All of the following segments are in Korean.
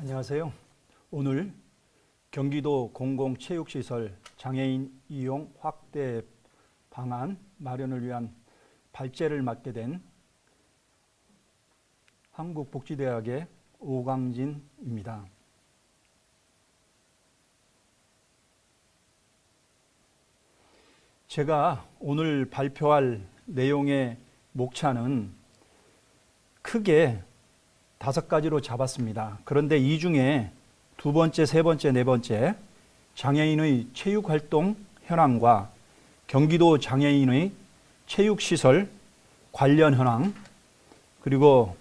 안녕하세요. 오늘 경기도 공공체육시설 장애인 이용 확대 방안 마련을 위한 발제를 맡게 된 한국복지대학의 오강진입니다. 제가 오늘 발표할 내용의 목차는 크게 5가지로 잡았습니다. 그런데 이 중에 두 번째, 세 번째, 네 번째 장애인의 체육활동 현황과 경기도 장애인의 체육시설 관련 현황, 그리고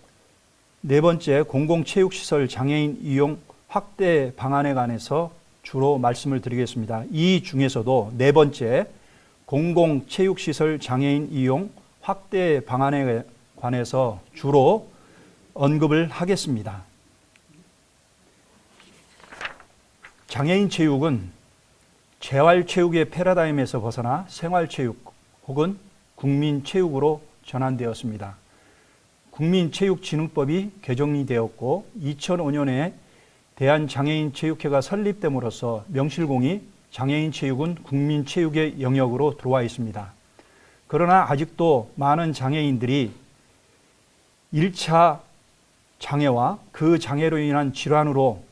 네 번째 공공체육시설 장애인 이용 확대 방안에 관해서 주로 말씀을 드리겠습니다. 이 중에서도 네 번째 공공체육시설 장애인 이용 확대 방안에 관해서 주로 언급을 하겠습니다. 장애인 체육은 재활체육의 패러다임에서 벗어나 생활체육 혹은 국민체육으로 전환되었습니다. 국민체육진흥법이 개정이 되었고 2005년에 대한장애인체육회가 설립됨으로써 명실공히 장애인 체육은 국민체육의 영역으로 들어와 있습니다. 그러나 아직도 많은 장애인들이 1차 장애와 그 장애로 인한 질환으로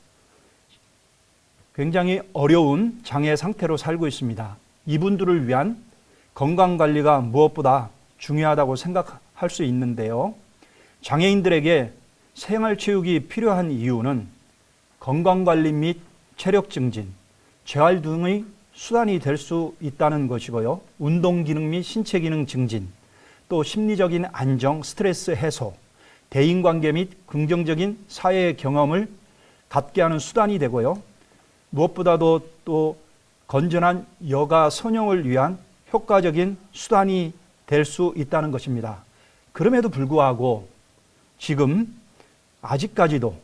굉장히 어려운 장애 상태로 살고 있습니다. 이분들을 위한 건강관리가 무엇보다 중요하다고 생각할 수 있는데요. 장애인들에게 생활체육이 필요한 이유는 건강관리 및 체력 증진, 재활 등의 수단이 될 수 있다는 것이고요. 운동기능 및 신체기능 증진, 또 심리적인 안정, 스트레스 해소, 대인관계 및 긍정적인 사회의 경험을 갖게 하는 수단이 되고요. 무엇보다도 또 건전한 여가 선용을 위한 효과적인 수단이 될 수 있다는 것입니다. 그럼에도 불구하고 지금 아직까지도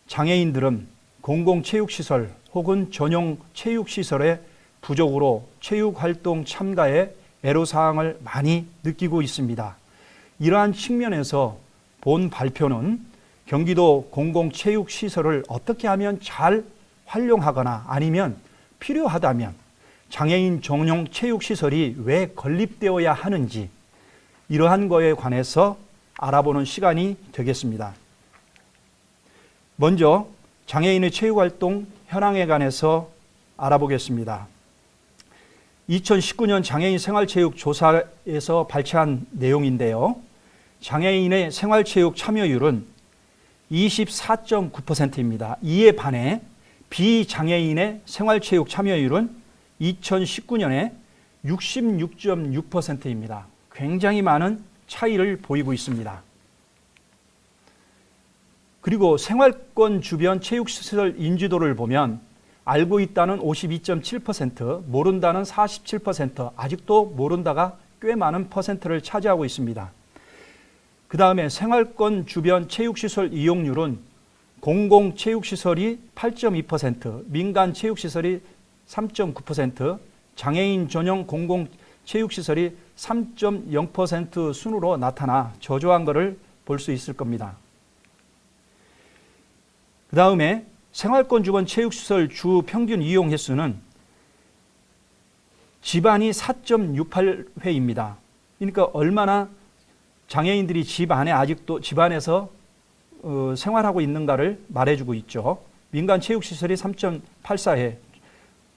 장애인들은 공공체육시설 혹은 전용 체육시설의 부족으로 체육활동 참가에 애로사항을 많이 느끼고 있습니다. 이러한 측면에서 본 발표는 경기도 공공체육시설을 어떻게 하면 잘 활용하거나 아니면 필요하다면 장애인 전용 체육시설이 왜 건립되어야 하는지 이러한 거에 관해서 알아보는 시간이 되겠습니다. 먼저 장애인의 체육활동 현황에 관해서 알아보겠습니다. 2019년 장애인 생활체육 조사에서 발췌한 내용인데요. 장애인의 생활체육 참여율은 24.9%입니다. 이에 반해 비장애인의 생활체육 참여율은 2019년에 66.6%입니다. 굉장히 많은 차이를 보이고 있습니다. 그리고 생활권 주변 체육시설 인지도를 보면 알고 있다는 52.7%, 모른다는 47%, 아직도 모른다가 꽤 많은 퍼센트를 차지하고 있습니다. 그 다음에 생활권 주변 체육시설 이용률은 공공체육시설이 8.2%, 민간체육시설이 3.9%, 장애인 전용 공공체육시설이 3.0% 순으로 나타나 저조한 것을 볼 수 있을 겁니다. 그 다음에 생활권 주변 체육시설 주 평균 이용 횟수는 집안이 4.68회입니다. 그러니까 얼마나 장애인들이 집안에서 생활하고 있는가를 말해주고 있죠. 민간 체육시설이 3.84회,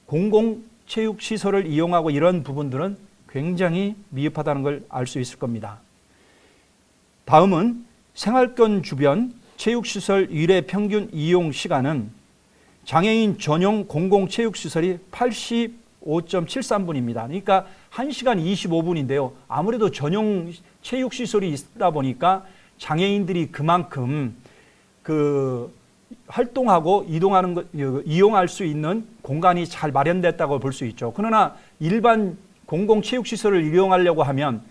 공공체육시설을 이용하고 이런 부분들은 굉장히 미흡하다는 걸 알 수 있을 겁니다. 다음은 생활권 주변 체육시설 일회 평균 이용 시간은 장애인 전용 공공체육시설이 85.73분입니다. 그러니까 1시간 25분인데요. 아무래도 전용 체육시설이 있다 보니까 장애인들이 그만큼 활동하고 이용할 수 있는 공간이 잘 마련됐다고 볼 수 있죠. 그러나 일반 공공체육시설을 이용하려고 하면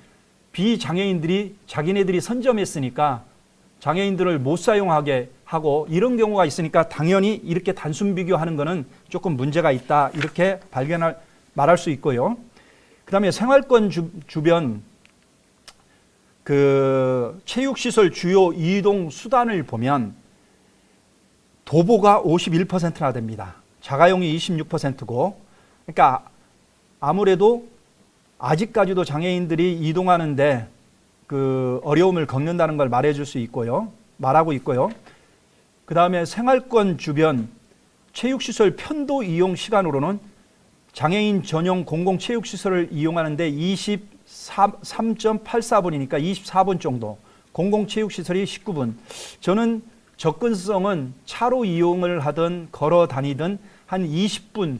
비장애인들이 자기네들이 선점했으니까 장애인들을 못 사용하게 하고 이런 경우가 있으니까 당연히 이렇게 단순 비교하는 것은 조금 문제가 있다 이렇게 말할 수 있고요. 그 다음에 생활권 주변 체육시설 주요 이동 수단을 보면 도보가 51%나 됩니다. 자가용이 26%고, 그러니까 아무래도 아직까지도 장애인들이 이동하는데 그 어려움을 겪는다는 걸 말하고 있고요. 그 다음에 생활권 주변 체육시설 편도 이용 시간으로는 장애인 전용 공공체육시설을 이용하는데 23.84분이니까 24분 정도, 공공체육시설이 19분. 저는 접근성은 차로 이용을 하든 걸어 다니든 한 20분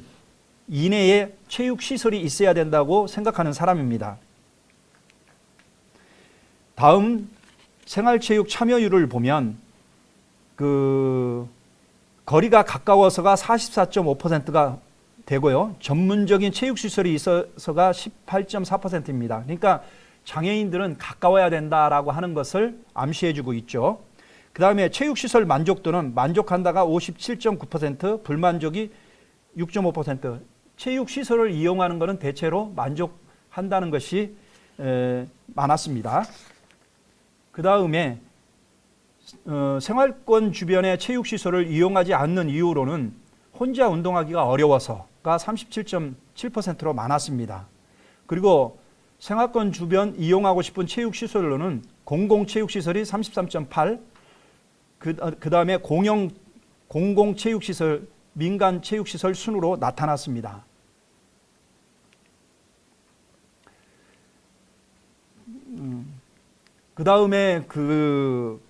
이내에 체육시설이 있어야 된다고 생각하는 사람입니다. 다음 생활체육 참여율을 보면 그 거리가 가까워서가 44.5%가 되고요. 전문적인 체육시설이 있어서가 18.4%입니다. 그러니까 장애인들은 가까워야 된다라고 하는 것을 암시해주고 있죠. 그 다음에 체육시설 만족도는 만족한다가 57.9%, 불만족이 6.5%. 체육시설을 이용하는 것은 대체로 만족한다는 것이 많았습니다. 그 다음에 생활권 주변의 체육시설을 이용하지 않는 이유로는 혼자 운동하기가 어려워서가 37.7%로 많았습니다. 그리고 생활권 주변 이용하고 싶은 체육시설로는 공공체육시설이 33.8%, 그 다음에 공공체육시설, 민간체육시설 순으로 나타났습니다. 그 다음에 그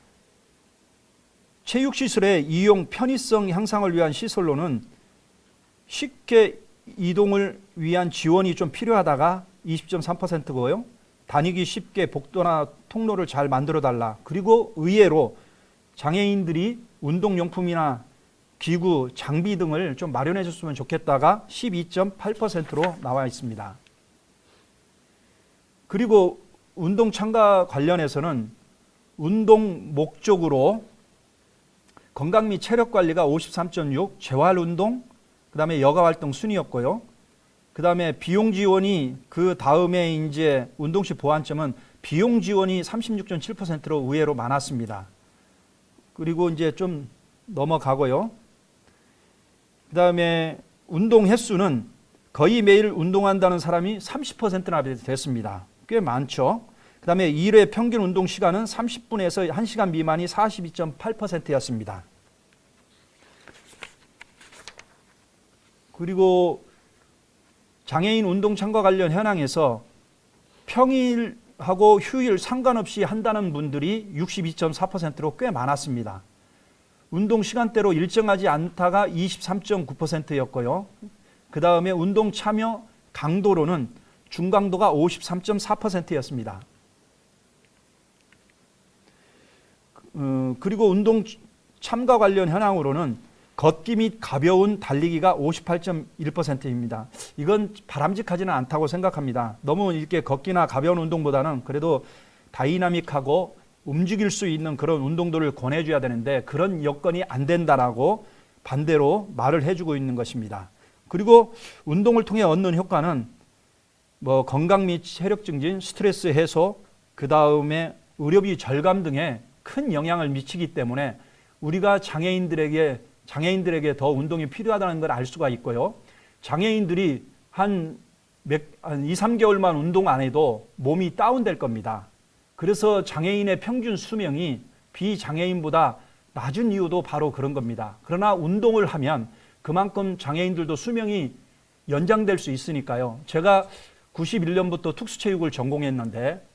체육시설의 이용 편의성 향상을 위한 시설로는 쉽게 이동을 위한 지원이 좀 필요하다가 20.3%고요. 다니기 쉽게 복도나 통로를 잘 만들어 달라. 그리고 의외로 장애인들이 운동용품이나 기구, 장비 등을 좀 마련해 줬으면 좋겠다가 12.8%로 나와 있습니다. 그리고 운동 참가 관련해서는 운동 목적으로 건강 및 체력 관리가 53.6, 재활운동, 그 다음에 여가활동 순이었고요. 그 다음에 비용 지원이 그 다음에 이제 운동시 보완점은 비용 지원이 36.7%로 의외로 많았습니다. 그리고 이제 좀 넘어가고요. 그 다음에 운동 횟수는 거의 매일 운동한다는 사람이 30%나 됐습니다. 꽤 많죠. 그 다음에 1회 평균 운동 시간은 30분에서 1시간 미만이 42.8%였습니다. 그리고 장애인 운동 참가 관련 현황에서 평일하고 휴일 상관없이 한다는 분들이 62.4%로 꽤 많았습니다. 운동 시간대로 일정하지 않다가 23.9%였고요. 그 다음에 운동 참여 강도로는 중강도가 53.4%였습니다. 그리고 운동 참가 관련 현황으로는 걷기 및 가벼운 달리기가 58.1%입니다. 이건 바람직하지는 않다고 생각합니다. 너무 이렇게 걷기나 가벼운 운동보다는 그래도 다이나믹하고 움직일 수 있는 그런 운동들을 권해줘야 되는데 그런 여건이 안 된다라고 반대로 말을 해주고 있는 것입니다. 그리고 운동을 통해 얻는 효과는 건강 및 체력 증진, 스트레스 해소, 그 다음에 의료비 절감 등에 큰 영향을 미치기 때문에 우리가 장애인들에게 더 운동이 필요하다는 걸 알 수가 있고요. 장애인들이 한 2, 3개월만 운동 안 해도 몸이 다운될 겁니다. 그래서 장애인의 평균 수명이 비장애인보다 낮은 이유도 바로 그런 겁니다. 그러나 운동을 하면 그만큼 장애인들도 수명이 연장될 수 있으니까요. 제가 91년부터 특수체육을 전공했는데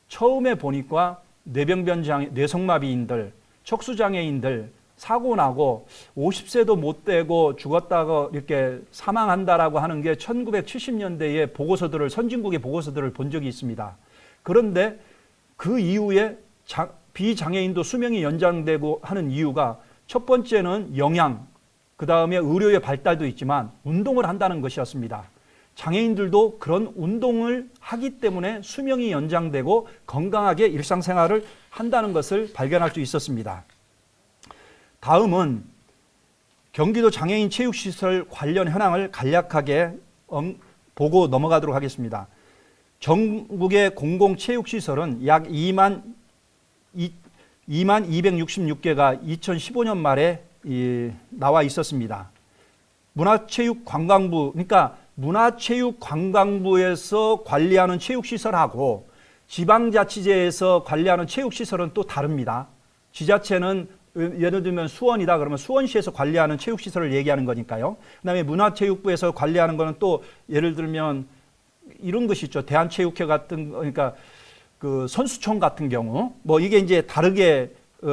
처음에 보니까 뇌성마비인들, 척수장애인들 사고 나고 50세도 못 되고 죽었다고 이렇게 사망한다라고 하는 게 1970년대의 선진국의 보고서들을 본 적이 있습니다. 그런데 그 이후에 비장애인도 수명이 연장되고 하는 이유가 첫 번째는 영양, 그 다음에 의료의 발달도 있지만 운동을 한다는 것이었습니다. 장애인들도 그런 운동을 하기 때문에 수명이 연장되고 건강하게 일상생활을 한다는 것을 발견할 수 있었습니다. 다음은 경기도 장애인 체육시설 관련 현황을 간략하게 보고 넘어가도록 하겠습니다. 전국의 공공체육시설은 약 2만 266개가 2015년 말에 나와 있었습니다. 문화체육관광부, 그러니까 문화체육관광부에서 관리하는 체육시설하고 지방자치제에서 관리하는 체육시설은 또 다릅니다. 지자체는 예를 들면 수원이다 그러면 수원시에서 관리하는 체육시설을 얘기하는 거니까요. 그다음에 문화체육부에서 관리하는 거는 또 예를 들면 이런 것이 있죠. 대한체육회 같은, 그러니까 그 선수촌 같은 경우 뭐 이게 이제 다르게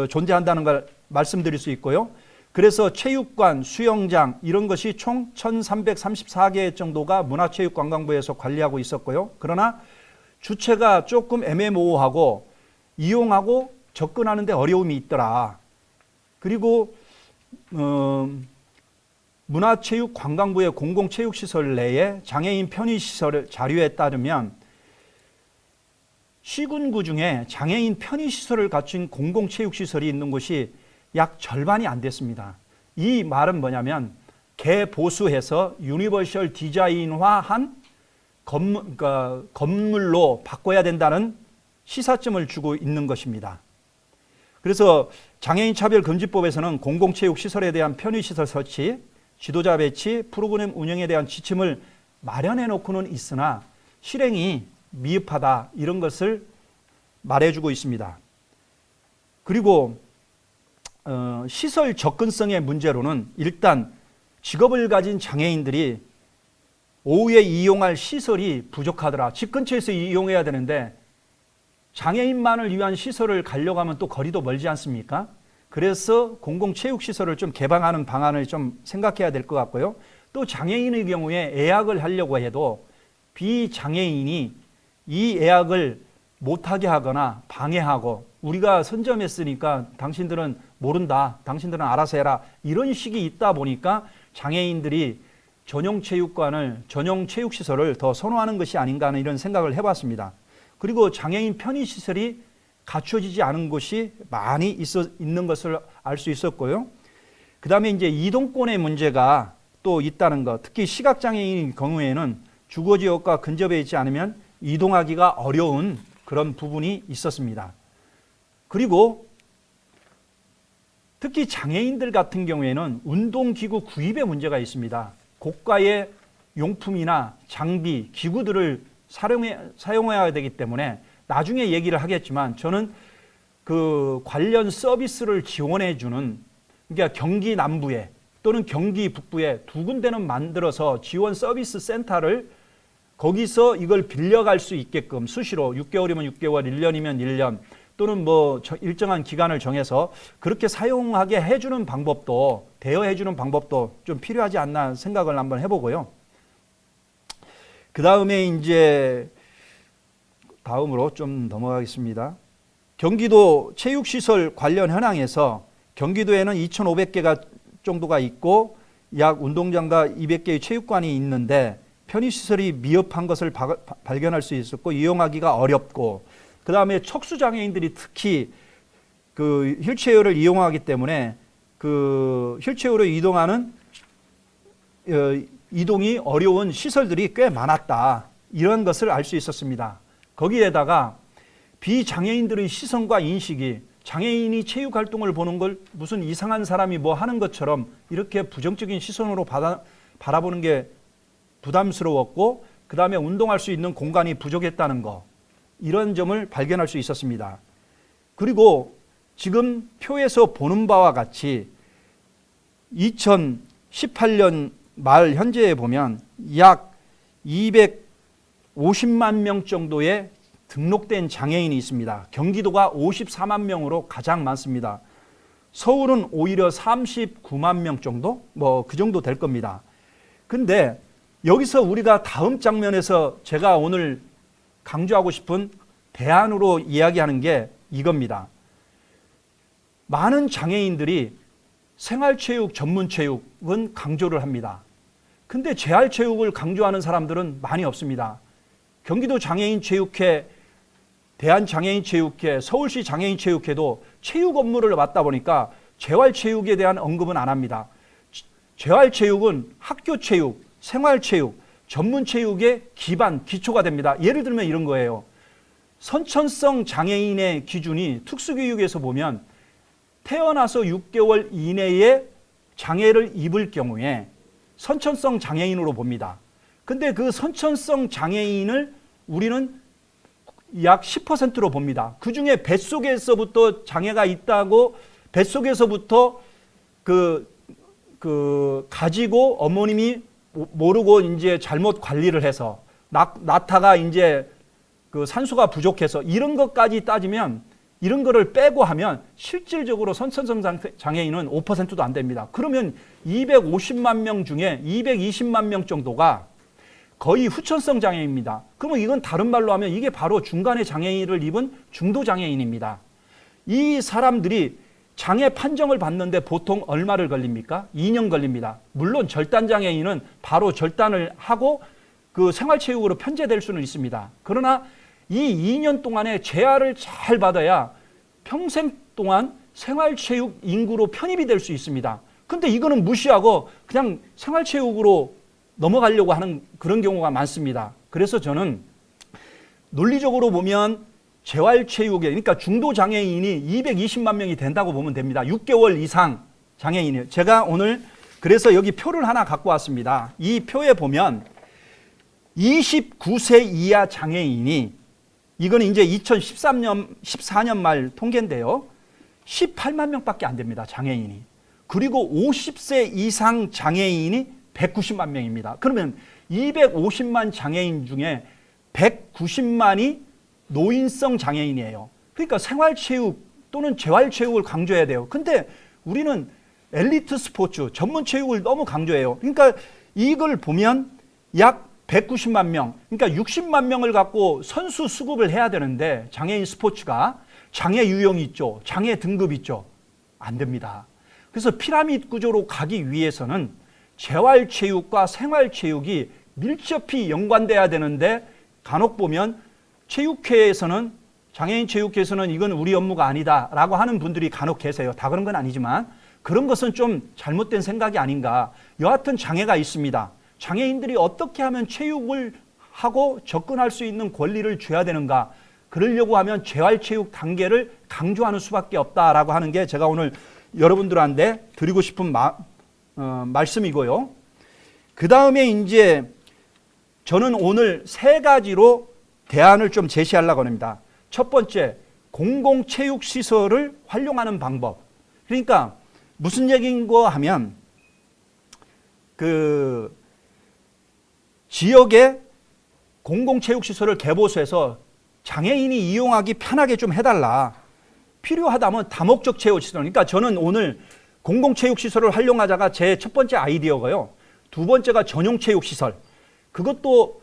존재한다는 걸 말씀드릴 수 있고요. 그래서 체육관, 수영장 이런 것이 총 1334개 정도가 문화체육관광부에서 관리하고 있었고요. 그러나 주체가 조금 애매모호하고 이용하고 접근하는 데 어려움이 있더라. 그리고 문화체육관광부의 공공체육시설 내에 장애인 편의시설 자료에 따르면 시군구 중에 장애인 편의시설을 갖춘 공공체육시설이 있는 곳이 약 절반이 안 됐습니다. 이 말은 뭐냐면 개보수해서 유니버셜 디자인화한 건물로 바꿔야 된다는 시사점을 주고 있는 것입니다. 그래서 장애인 차별금지법에서는 공공체육시설에 대한 편의시설 설치, 지도자 배치, 프로그램 운영에 대한 지침을 마련해 놓고는 있으나 실행이 미흡하다 이런 것을 말해주고 있습니다. 그리고 시설 접근성의 문제로는 일단 직업을 가진 장애인들이 오후에 이용할 시설이 부족하더라. 집 근처에서 이용해야 되는데 장애인만을 위한 시설을 가려고 하면 또 거리도 멀지 않습니까? 그래서 공공체육시설을 좀 개방하는 방안을 좀 생각해야 될 것 같고요. 또 장애인의 경우에 예약을 하려고 해도 비장애인이 이 예약을 못하게 하거나 방해하고 우리가 선점했으니까 당신들은 모른다. 당신들은 알아서 해라. 이런 식이 있다 보니까 장애인들이 전용 체육관을, 전용 체육시설을 더 선호하는 것이 아닌가 하는 이런 생각을 해봤습니다. 그리고 장애인 편의시설이 갖춰지지 않은 곳이 많이 있는 것을 알 수 있었고요. 그 다음에 이제 이동권의 문제가 또 있다는 것. 특히 시각장애인의 경우에는 주거지역과 근접해 있지 않으면 이동하기가 어려운 그런 부분이 있었습니다. 그리고 특히 장애인들 같은 경우에는 운동기구 구입에 문제가 있습니다. 고가의 용품이나 장비, 기구들을 사용해야 되기 때문에 나중에 얘기를 하겠지만 저는 그 관련 서비스를 지원해 주는, 그러니까 경기 남부에 또는 경기 북부에 두 군데는 만들어서 지원 서비스 센터를 거기서 이걸 빌려갈 수 있게끔 수시로 6개월이면 6개월, 1년이면 1년 또는 뭐 일정한 기간을 정해서 그렇게 사용하게 해주는 방법도, 대여해주는 방법도 좀 필요하지 않나 생각을 한번 해보고요. 그 다음에 이제 다음으로 좀 넘어가겠습니다. 경기도 체육시설 관련 현황에서 경기도에는 2,500개가 정도가 있고 약 운동장과 200개의 체육관이 있는데 편의시설이 미흡한 것을 발견할 수 있었고 이용하기가 어렵고, 그 다음에 척수장애인들이 특히 그 휠체어를 이용하기 때문에 그 휠체어로 이동하는 이동이 어려운 시설들이 꽤 많았다. 이런 것을 알 수 있었습니다. 거기에다가 비장애인들의 시선과 인식이 장애인이 체육활동을 보는 걸 무슨 이상한 사람이 뭐 하는 것처럼 이렇게 부정적인 시선으로 바라보는 게 부담스러웠고, 그 다음에 운동할 수 있는 공간이 부족했다는 거, 이런 점을 발견할 수 있었습니다. 그리고 지금 표에서 보는 바와 같이 2018년 말 현재에 보면 약 250만 명 정도의 등록된 장애인이 있습니다. 경기도가 54만 명으로 가장 많습니다. 서울은 오히려 39만 명 정도? 뭐 그 정도 될 겁니다. 근데 여기서 우리가 다음 장면에서 제가 오늘 강조하고 싶은 대안으로 이야기하는 게 이겁니다. 많은 장애인들이 생활체육, 전문체육은 강조를 합니다. 근데 재활체육을 강조하는 사람들은 많이 없습니다. 경기도 장애인체육회, 대한장애인체육회, 서울시 장애인체육회도 체육 업무를 맡다 보니까 재활체육에 대한 언급은 안 합니다. 재활체육은 학교체육, 생활체육, 전문체육의 기반, 기초가 됩니다. 예를 들면 이런 거예요. 선천성 장애인의 기준이 특수교육에서 보면 태어나서 6개월 이내에 장애를 입을 경우에 선천성 장애인으로 봅니다. 근데 그 선천성 장애인을 우리는 약 10%로 봅니다. 그 중에 뱃속에서부터 장애가 있다고 뱃속에서부터 가지고 어머님이 모르고 이제 잘못 관리를 해서 낳다가 이제 그 산소가 부족해서 이런 것까지 따지면 이런 거를 빼고 하면 실질적으로 선천성 장애인은 5%도 안 됩니다. 그러면 250만 명 중에 220만 명 정도가 거의 후천성 장애인입니다. 그러면 이건 다른 말로 하면 이게 바로 중간에 장애를 입은 중도 장애인입니다. 이 사람들이 장애 판정을 받는데 보통 얼마를 걸립니까? 2년 걸립니다. 물론 절단 장애인은 바로 절단을 하고 그 생활체육으로 편제될 수는 있습니다. 그러나 이 2년 동안에 재활을 잘 받아야 평생 동안 생활체육 인구로 편입이 될 수 있습니다. 근데 이거는 무시하고 그냥 생활체육으로 넘어가려고 하는 그런 경우가 많습니다. 그래서 저는 논리적으로 보면 재활체육에, 그러니까 중도 장애인이 220만 명이 된다고 보면 됩니다. 6개월 이상 장애인이에요. 제가 오늘 그래서 여기 표를 하나 갖고 왔습니다. 이 표에 보면 29세 이하 장애인이, 이건 이제 14년 말 통계인데요. 18만 명밖에 안 됩니다. 장애인이. 그리고 50세 이상 장애인이 190만 명입니다. 그러면 250만 장애인 중에 190만이 노인성 장애인이에요. 그러니까 생활체육 또는 재활체육을 강조해야 돼요. 근데 우리는 엘리트 스포츠, 전문 체육을 너무 강조해요. 그러니까 이걸 보면 약 190만 명, 그러니까 60만 명을 갖고 선수 수급을 해야 되는데 장애인 스포츠가 장애 유형이 있죠. 장애 등급 있죠. 안 됩니다. 그래서 피라미드 구조로 가기 위해서는 재활체육과 생활체육이 밀접히 연관돼야 되는데 간혹 보면 체육회에서는, 장애인 체육회에서는 이건 우리 업무가 아니다라고 하는 분들이 간혹 계세요. 다 그런 건 아니지만 그런 것은 좀 잘못된 생각이 아닌가. 여하튼 장애가 있습니다. 장애인들이 어떻게 하면 체육을 하고 접근할 수 있는 권리를 줘야 되는가. 그러려고 하면 재활체육 단계를 강조하는 수밖에 없다라고 하는 게 제가 오늘 여러분들한테 드리고 싶은 말씀이고요. 그 다음에 이제 저는 오늘 세 가지로 대안을 좀 제시하려고 합니다. 첫 번째, 공공체육시설을 활용하는 방법. 그러니까 무슨 얘기인가 하면 그 지역에 공공체육시설을 개보수해서 장애인이 이용하기 편하게 좀 해달라. 필요하다면 다목적 체육시설. 그러니까 저는 오늘 공공체육시설을 활용하자가 제 첫 번째 아이디어고요. 두 번째가 전용체육시설. 그것도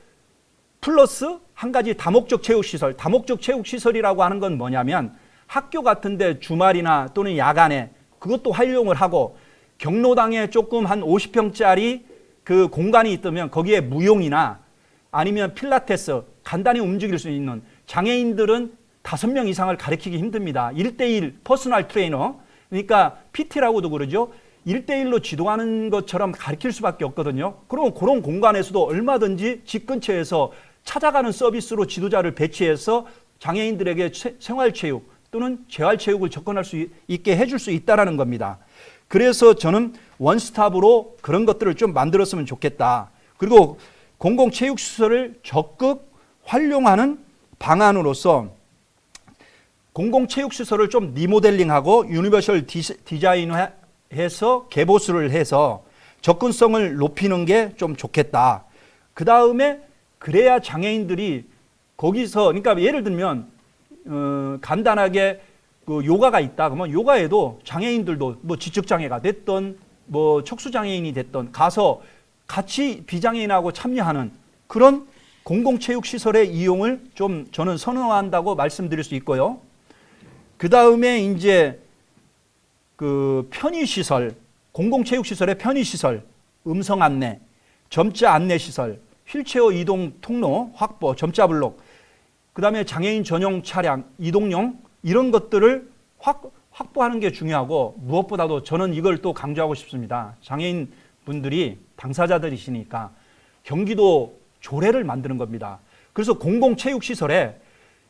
플러스 한 가지 다목적 체육시설. 다목적 체육시설이라고 하는 건 뭐냐면 학교 같은데 주말이나 또는 야간에 그것도 활용을 하고 경로당에 조금 한 50평짜리 그 공간이 있다면 거기에 무용이나 아니면 필라테스 간단히 움직일 수 있는, 장애인들은 5명 이상을 가르치기 힘듭니다. 1대1 퍼스널 트레이너, 그러니까 PT라고도 그러죠. 1대1로 지도하는 것처럼 가르칠 수밖에 없거든요. 그럼 그런 공간에서도 얼마든지 집 근처에서 찾아가는 서비스로 지도자를 배치해서 장애인들에게 생활체육 또는 재활체육을 접근할 수 있게 해줄 수 있다는 겁니다. 그래서 저는 원스톱으로 그런 것들을 좀 만들었으면 좋겠다. 그리고 공공체육시설을 적극 활용하는 방안으로서 공공체육시설을 좀 리모델링하고 유니버셜 디자인해서 개보수를 해서 접근성을 높이는 게 좀 좋겠다. 그 다음에 그래야 장애인들이 거기서, 그러니까 예를 들면 간단하게 그 요가가 있다 그러면 요가에도 장애인들도 뭐 지적장애가 됐던 뭐 척수장애인이 됐던 가서 같이 비장애인하고 참여하는 그런 공공체육시설의 이용을 좀 저는 선호한다고 말씀드릴 수 있고요. 그 다음에 이제 그 편의시설, 공공체육시설의 편의시설, 음성 안내, 점자 안내시설, 휠체어 이동 통로 확보, 점자 블록, 그 다음에 장애인 전용 차량, 이동용 이런 것들을 확보하는 게 중요하고, 무엇보다도 저는 이걸 또 강조하고 싶습니다. 장애인 분들이 당사자들이시니까 경기도 조례를 만드는 겁니다. 그래서 공공체육시설에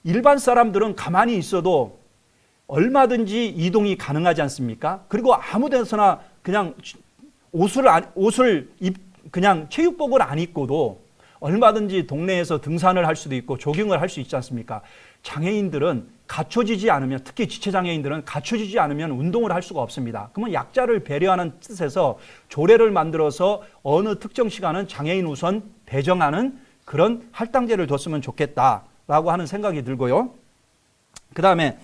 일반 사람들은 가만히 있어도 얼마든지 이동이 가능하지 않습니까? 그리고 아무 데서나 그냥 옷을 그냥 체육복을 안 입고도 얼마든지 동네에서 등산을 할 수도 있고 조깅을 할 수 있지 않습니까? 장애인들은 갖춰지지 않으면, 특히 지체장애인들은 갖춰지지 않으면 운동을 할 수가 없습니다. 그러면 약자를 배려하는 뜻에서 조례를 만들어서 어느 특정 시간은 장애인 우선 배정하는 그런 할당제를 뒀으면 좋겠다라고 하는 생각이 들고요. 그 다음에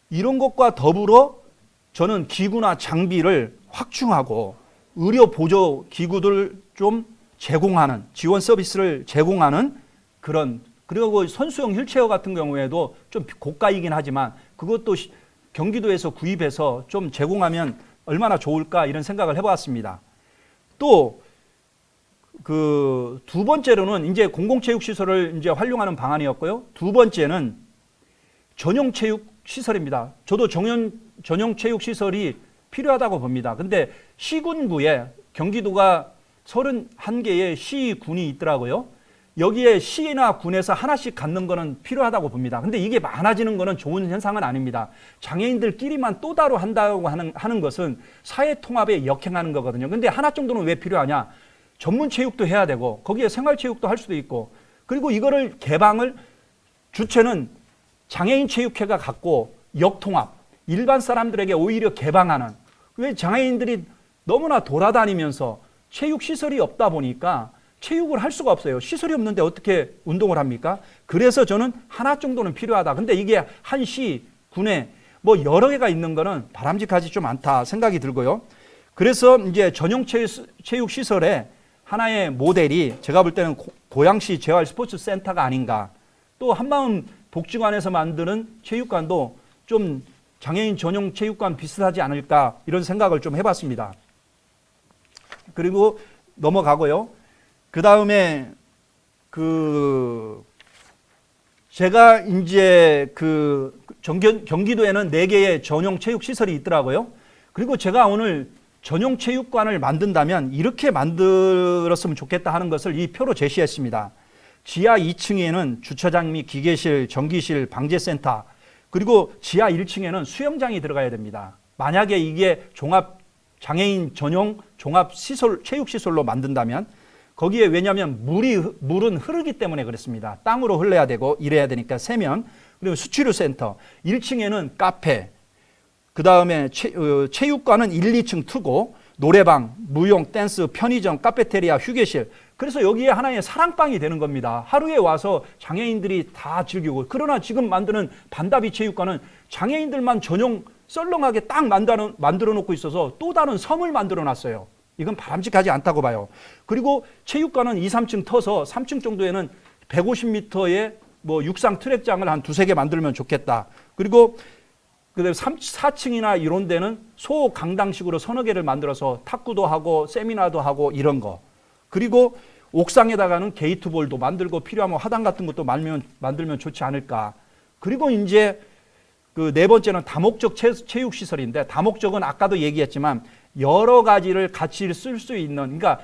이런 것과 더불어 저는 기구나 장비를 확충하고 의료 보조 기구들 좀 제공하는, 지원 서비스를 제공하는 그런, 그리고 선수용 휠체어 같은 경우에도 좀 고가이긴 하지만 그것도 경기도에서 구입해서 좀 제공하면 얼마나 좋을까 이런 생각을 해봤습니다. 또 그 두 번째로는 이제 공공체육시설을 이제 활용하는 방안이었고요. 두 번째는 전용체육시설입니다. 저도 전용체육시설이 필요하다고 봅니다. 근데 시군구에 경기도가 31개의 시군이 있더라고요. 여기에 시나 군에서 하나씩 갖는 거는 필요하다고 봅니다. 근데 이게 많아지는 거는 좋은 현상은 아닙니다. 장애인들끼리만 또 따로 한다고 하는 것은 사회 통합에 역행하는 거거든요. 근데 하나 정도는 왜 필요하냐? 전문 체육도 해야 되고 거기에 생활 체육도 할 수도 있고, 그리고 이거를 개방을 주체는 장애인 체육회가 갖고 역통합, 일반 사람들에게 오히려 개방하는, 왜 장애인들이 너무나 돌아다니면서 체육시설이 없다 보니까 체육을 할 수가 없어요. 시설이 없는데 어떻게 운동을 합니까? 그래서 저는 하나 정도는 필요하다. 근데 이게 한 시, 군에 뭐 여러 개가 있는 거는 바람직하지 좀 않다 생각이 들고요. 그래서 이제 전용 체육시설의 하나의 모델이 제가 볼 때는 고양시 재활 스포츠 센터가 아닌가. 또 한마음 복지관에서 만드는 체육관도 좀 장애인 전용 체육관 비슷하지 않을까 이런 생각을 좀 해봤습니다. 그리고 넘어가고요. 그 다음에 제가 이제 경기도에는 4개의 전용 체육 시설이 있더라고요. 그리고 제가 오늘 전용 체육관을 만든다면 이렇게 만들었으면 좋겠다 하는 것을 이 표로 제시했습니다. 지하 2층에는 주차장 및 기계실, 전기실, 방제센터, 그리고 지하 1층에는 수영장이 들어가야 됩니다. 만약에 이게 장애인 전용 종합시설, 체육시설로 만든다면 거기에, 왜냐하면 물은 흐르기 때문에 그렇습니다. 땅으로 흘러야 되고 이래야 되니까 세면. 그리고 수치료센터, 1층에는 카페, 그 다음에 체육관은 1, 2층 트고 노래방, 무용, 댄스, 편의점, 카페테리아, 휴게실. 그래서 여기에 하나의 사랑방이 되는 겁니다. 하루에 와서 장애인들이 다 즐기고. 그러나 지금 만드는 반다비 체육관은 장애인들만 전용 썰렁하게 딱 만들어 놓고 있어서 또 다른 섬을 만들어 놨어요. 이건 바람직하지 않다고 봐요. 그리고 체육관은 2, 3층 터서 3층 정도에는 150m의 뭐 육상 트랙장을 한 2-3개 만들면 좋겠다. 그리고 그다음에 4층이나 이런 데는 소강당식으로 서너 개를 만들어서 탁구도 하고 세미나도 하고 이런 거. 그리고 옥상에다가는 게이트볼도 만들고 필요하면 화단 같은 것도 만들면 좋지 않을까. 그리고 이제 그 네 번째는 다목적 체육시설인데, 다목적은 아까도 얘기했지만 여러 가지를 같이 쓸 수 있는, 그러니까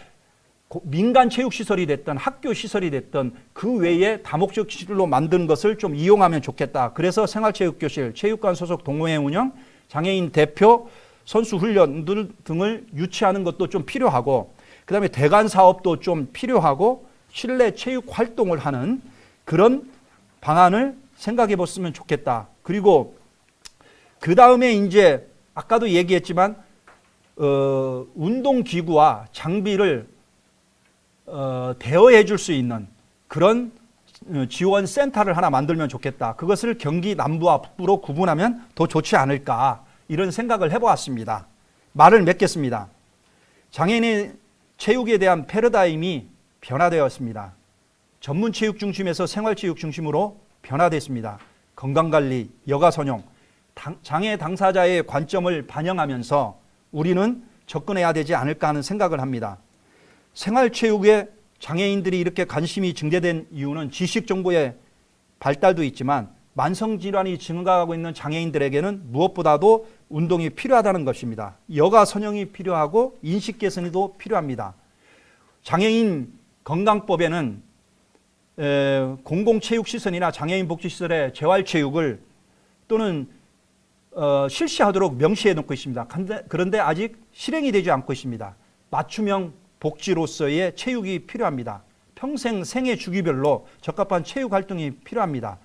민간 체육시설이 됐든 학교 시설이 됐든 그 외에 다목적 시설로 만든 것을 좀 이용하면 좋겠다. 그래서 생활체육교실, 체육관 소속 동호회 운영, 장애인 대표, 선수 훈련 등을 유치하는 것도 좀 필요하고, 그 다음에 대관 사업도 좀 필요하고, 실내 체육 활동을 하는 그런 방안을 생각해 봤으면 좋겠다. 그리고 그 다음에 이제 아까도 얘기했지만 운동기구와 장비를 대여해 줄 수 있는 그런 지원 센터를 하나 만들면 좋겠다. 그것을 경기 남부와 북부로 구분하면 더 좋지 않을까, 이런 생각을 해보았습니다. 말을 맺겠습니다. 장애인의 체육에 대한 패러다임이 변화되었습니다. 전문체육 중심에서 생활체육 중심으로 변화됐습니다. 건강관리, 여가선용, 장애 당사자의 관점을 반영하면서 우리는 접근해야 되지 않을까 하는 생각을 합니다. 생활체육에 장애인들이 이렇게 관심이 증대된 이유는 지식정보의 발달도 있지만 만성질환이 증가하고 있는 장애인들에게는 무엇보다도 운동이 필요하다는 것입니다. 여가선용이 필요하고 인식 개선도 필요합니다. 장애인 건강법에는 공공체육시설이나 장애인 복지시설의 재활체육을 또는 실시하도록 명시해 놓고 있습니다. 그런데 아직 실행이 되지 않고 있습니다. 맞춤형 복지로서의 체육이 필요합니다. 평생 생애 주기별로 적합한 체육 활동이 필요합니다.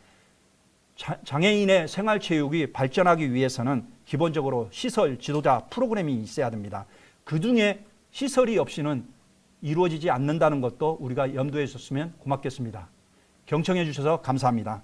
장애인의 생활체육이 발전하기 위해서는 기본적으로 시설, 지도자, 프로그램이 있어야 됩니다. 그중에 시설이 없이는 이루어지지 않는다는 것도 우리가 염두에 뒀으면 고맙겠습니다. 경청해 주셔서 감사합니다.